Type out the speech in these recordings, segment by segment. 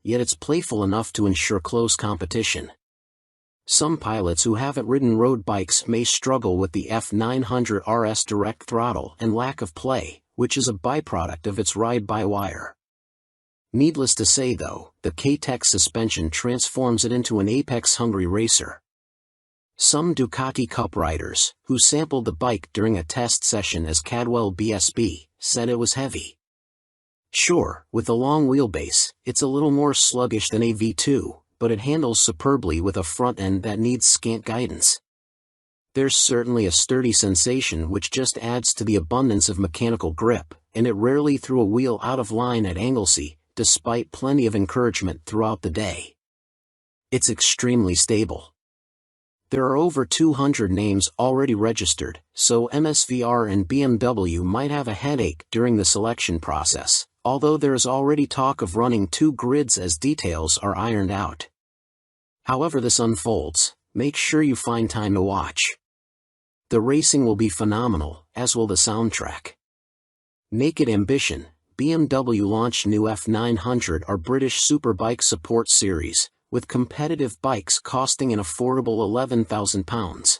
yet it's playful enough to ensure close competition. Some pilots who haven't ridden road bikes may struggle with the F900 RS direct throttle and lack of play, which is a byproduct of its ride-by-wire. Needless to say though, the K-Tech suspension transforms it into an apex-hungry racer. Some Ducati Cup riders, who sampled the bike during a test session as Cadwell BSB, said it was heavy. Sure, with a long wheelbase, it's a little more sluggish than a V2, but it handles superbly with a front end that needs scant guidance. There's certainly a sturdy sensation which just adds to the abundance of mechanical grip, and it rarely threw a wheel out of line at Anglesey, despite plenty of encouragement throughout the day. It's extremely stable. There are over 200 names already registered, so MSVR and BMW might have a headache during the selection process, although there is already talk of running 2 grids as details are ironed out. However this unfolds, make sure you find time to watch. The racing will be phenomenal, as will the soundtrack. Naked Ambition, BMW launched new F900 R British Superbike Support Series, with competitive bikes costing an affordable £11,000.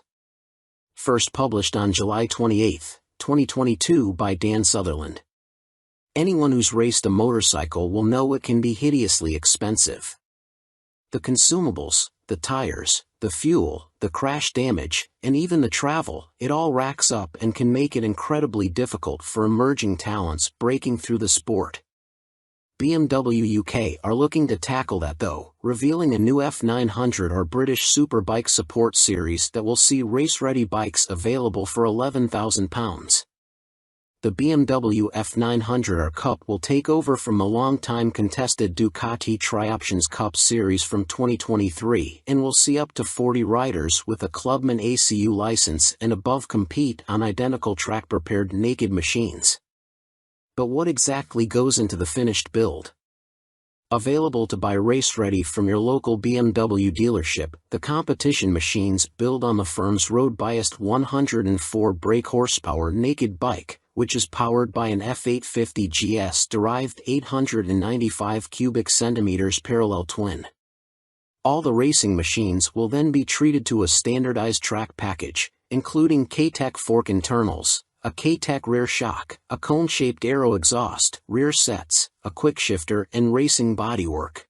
First published on July 28, 2022 by Dan Sutherland. Anyone who's raced a motorcycle will know it can be hideously expensive. The consumables, the tires, the fuel, the crash damage, and even the travel, it all racks up and can make it incredibly difficult for emerging talents breaking through the sport. BMW UK are looking to tackle that though, revealing a new F900 R British Superbike Support Series that will see race-ready bikes available for £11,000. The BMW F900 R Cup will take over from the long-time contested Ducati Tri-Options Cup Series from 2023 and will see up to 40 riders with a Clubman ACU license and above compete on identical track-prepared naked machines. But what exactly goes into the finished build? Available to buy race-ready from your local BMW dealership, the competition machines build on the firm's road-biased 104 brake horsepower naked bike, which is powered by an F850 GS-derived 895 cubic centimeters parallel twin. All the racing machines will then be treated to a standardized track package, including K-Tech fork internals, a K-Tech rear shock, a cone-shaped aero exhaust, rear sets, a quickshifter and racing bodywork.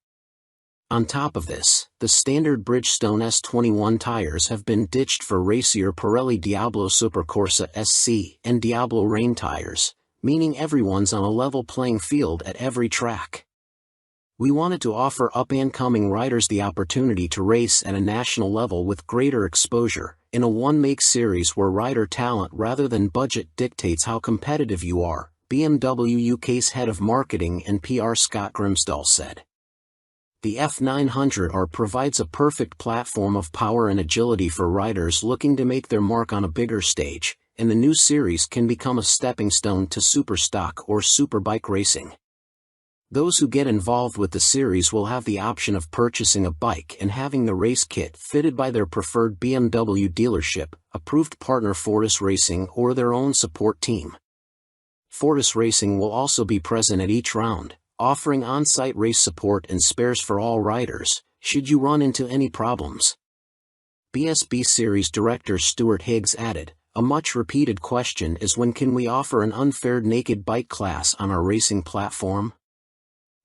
On top of this, the standard Bridgestone S21 tires have been ditched for racier Pirelli Diablo Supercorsa SC and Diablo Rain tires, meaning everyone's on a level playing field at every track. We wanted to offer up-and-coming riders the opportunity to race at a national level with greater exposure, in a one-make series where rider talent rather than budget dictates how competitive you are, BMW UK's head of marketing and PR Scott Grimstall said. The F900 R provides a perfect platform of power and agility for riders looking to make their mark on a bigger stage, and the new series can become a stepping stone to superstock or superbike racing. Those who get involved with the series will have the option of purchasing a bike and having the race kit fitted by their preferred BMW dealership, approved partner Fortis Racing or their own support team. Fortis Racing will also be present at each round, offering on-site race support and spares for all riders, should you run into any problems. BSB Series Director Stuart Higgs added, "A much-repeated question is when can we offer an unfaired naked bike class on our racing platform?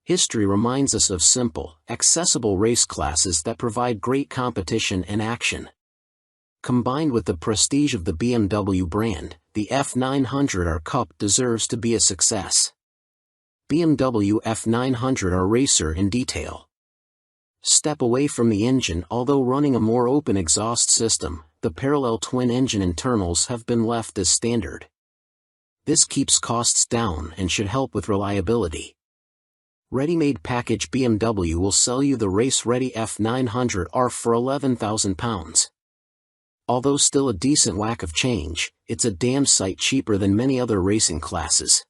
History reminds us of simple, accessible race classes that provide great competition and action. Combined with the prestige of the BMW brand, the F900 R Cup deserves to be a success." BMW F900 R Racer in detail. Step away from the engine. Although running a more open exhaust system, the parallel twin engine internals have been left as standard. This keeps costs down and should help with reliability. Ready-made package BMW will sell you the race-ready F900 R for £11,000. Although still a decent whack of change, it's a damn sight cheaper than many other racing classes.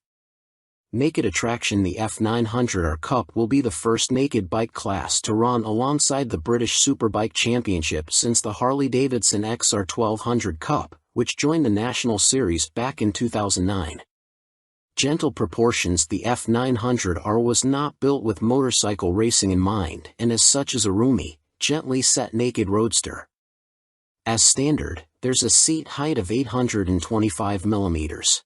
Naked Attraction. The F900 R Cup will be the first naked bike class to run alongside the British Superbike Championship since the Harley-Davidson XR 1200 Cup, which joined the National Series back in 2009. gentle proportions. The F900R was not built with motorcycle racing in mind and as such is a roomy, gently set naked roadster. As standard, there's a seat height of 825 mm.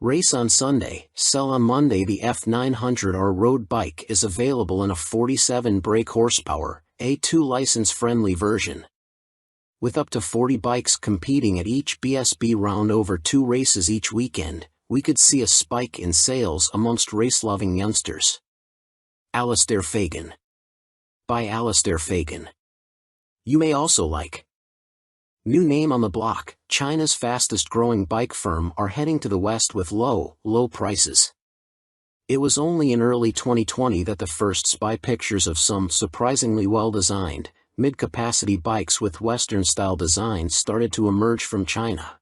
Race on Sunday, sell on Monday. The F900R road bike is available in a 47 brake horsepower, A2 license-friendly version. With up to 40 bikes competing at each BSB round over 2 races each weekend, we could see a spike in sales amongst race-loving youngsters. Alistair Fagan. By Alistair Fagan. You may also like. New name on the block, China's fastest-growing bike firm are heading to the West with low prices. It was only in early 2020 that the first spy pictures of some surprisingly well-designed, mid-capacity bikes with Western-style designs started to emerge from China.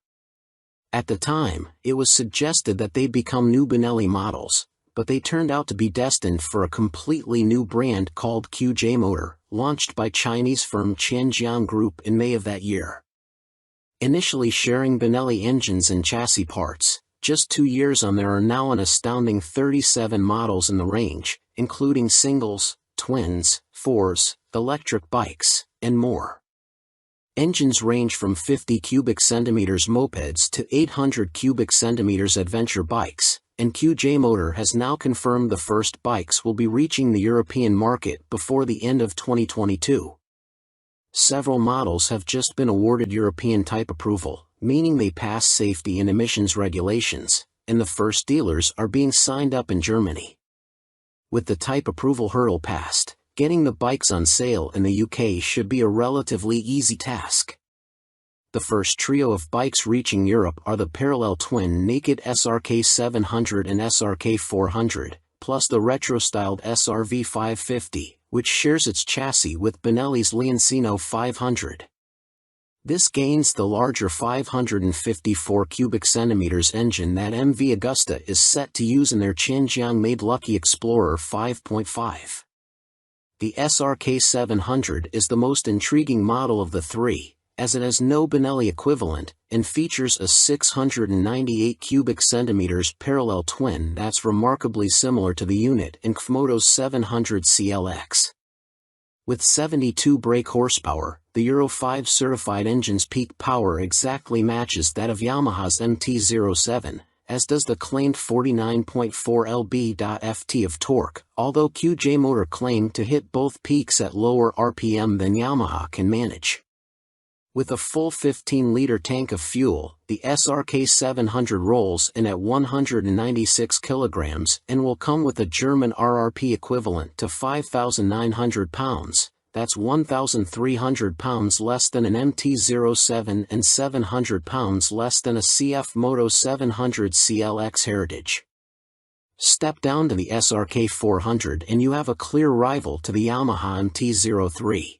At the time, it was suggested that they'd become new Benelli models, but they turned out to be destined for a completely new brand called QJ Motor, launched by Chinese firm Tianjiang Group in May of that year. Initially sharing Benelli engines and chassis parts, just 2 years on there are now an astounding 37 models in the range, including singles, twins, fours, electric bikes, and more. Engines range from 50 cubic centimeters mopeds to 800 cubic centimeters adventure bikes, and QJ Motor has now confirmed the first bikes will be reaching the European market before the end of 2022. Several models have just been awarded European type approval, meaning they pass safety and emissions regulations, and the first dealers are being signed up in Germany. With the type approval hurdle passed, getting the bikes on sale in the UK should be a relatively easy task. The first trio of bikes reaching Europe are the parallel twin naked SRK 700 and SRK 400, plus the retro-styled SRV 550, which shares its chassis with Benelli's Leoncino 500. This gains the larger 554 cubic centimeters engine that MV Agusta is set to use in their Tianjiang-made Lucky Explorer 5.5. The SRK 700 is the most intriguing model of the three, as it has no Benelli equivalent, and features a 698 cubic centimeters parallel twin that's remarkably similar to the unit in Kmoto's 700 CLX. With 72 brake horsepower, the Euro 5 certified engine's peak power exactly matches that of Yamaha's MT-07, as does the claimed 49.4 lb.ft of torque, although QJ Motor claimed to hit both peaks at lower RPM than Yamaha can manage. With a full 15-liter tank of fuel, the SRK 700 rolls in at 196 kilograms and will come with a German RRP equivalent to 5,900 pounds, that's 1,300 pounds less than an MT-07 and 700 pounds less than a CF Moto 700 CLX Heritage. Step down to the SRK 400 and you have a clear rival to the Yamaha MT-03.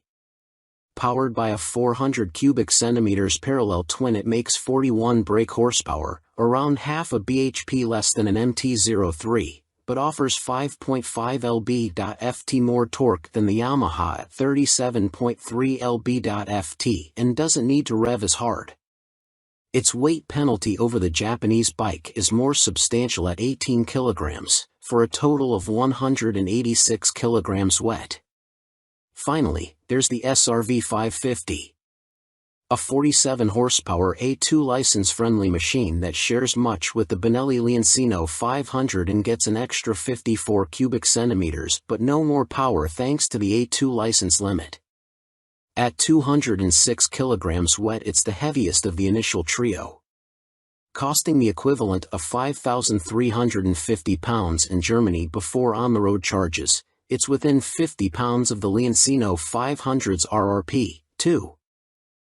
Powered by a 400 cubic centimeters parallel twin, it makes 41 brake horsepower, around half a bhp less than an MT-03, but offers 5.5 lb.ft more torque than the Yamaha at 37.3 lb.ft and doesn't need to rev as hard. Its weight penalty over the Japanese bike is more substantial at 18 kilograms, for a total of 186 kilograms wet. Finally, there's the SRV 550. A 47 horsepower A2 license-friendly machine that shares much with the Benelli Leoncino 500 and gets an extra 54 cubic centimeters but no more power thanks to the A2 license limit. At 206 kilograms wet, it's the heaviest of the initial trio. Costing the equivalent of 5,350 pounds in Germany before on-the-road charges, it's within 50 pounds of the Leoncino 500's RRP, too.